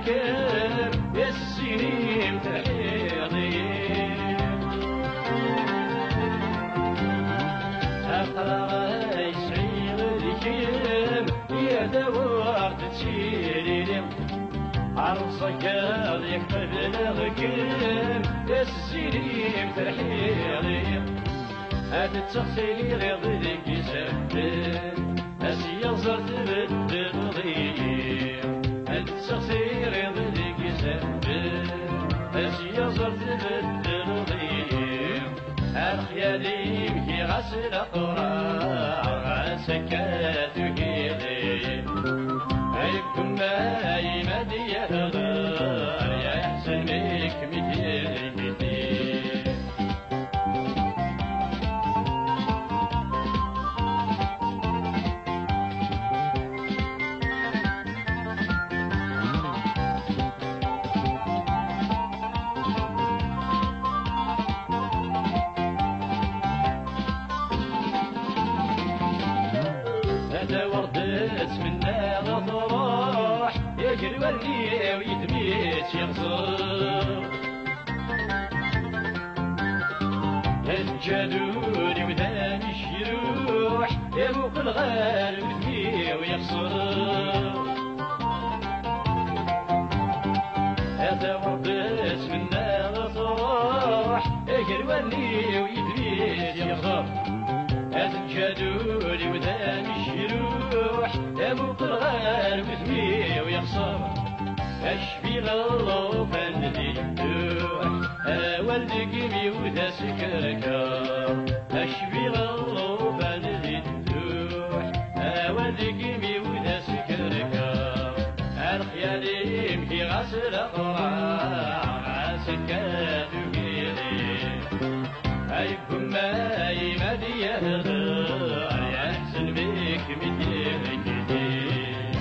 ذكر السنين تحيضي أقرأ يسعير الكيم يا دوار تسيري عرصك يقبل الكيم السنين تحيضي هاد التخسير يضيك يسبب أسيا صرت بالتغضير هاد التخسير يضيك يسبب أسيا صرت بالتغضير الخيالي مكي غسل أقرار سكات وكيضي أيكم ما يمدي يهضر يا يحسن بيك مكيضي كتير هذا وردت منا غطروح يجري ورقي ويتميت يغزر الجدول وداني يروح يبوق الغال ويتمي ويخسر هذا وردت منا غطروح يجري ورقي ويتميت يغزر هذا الجدول وداني يروح يبوق الغال ويتمي ويخسر أشفي الله فندي يروح والدك ميودا سكركا أشفي الله فندي يروح والدك ميودا سكركا الخيالي مكي غسل أقرع سكات وكيري أيكم ما يمدي يهضر يحسن بيك مدير كتير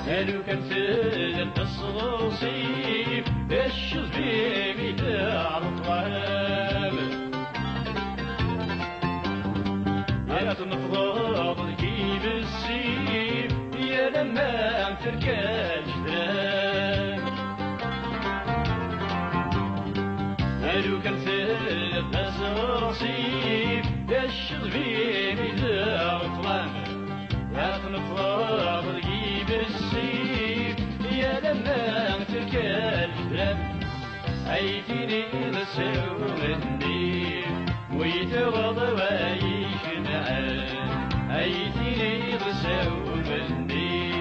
قالوا كان سلم الصوصيب الشزبيب تعرف غاب يا تنفض كيف السيب يا لما تركان جدران قالوا كان سلم الصوصيب الشزبيب تعرف غاب يا تنفض كيف السيب يا لما تركان جدران عيتيني نسو مني ويتوضى ويشنعان عيتيني نسو مني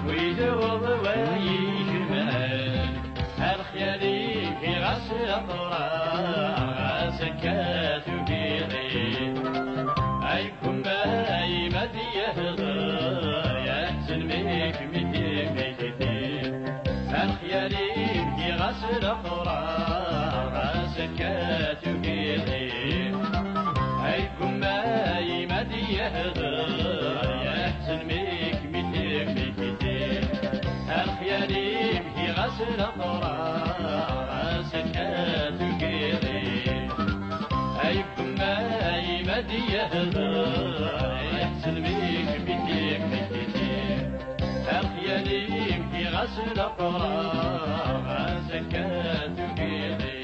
ويتوضى ويشنعان الخيالي في غسل أطرار سكات وكيري عيكم باي مدي يهضر يحسن بيك مدي كتير الخيالي في غسل أقرار سكات وكيري عيكم ما يمدي يهضر يحسن بيك مدي كتير الخيالي في غسل أقرار سكات وكيري عيكم ما يمدي يهضر يحسن بيك مدي كتير الخيالي في غسل أقرار سكات وكيري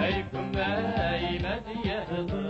أيكم ما يمدي يهضر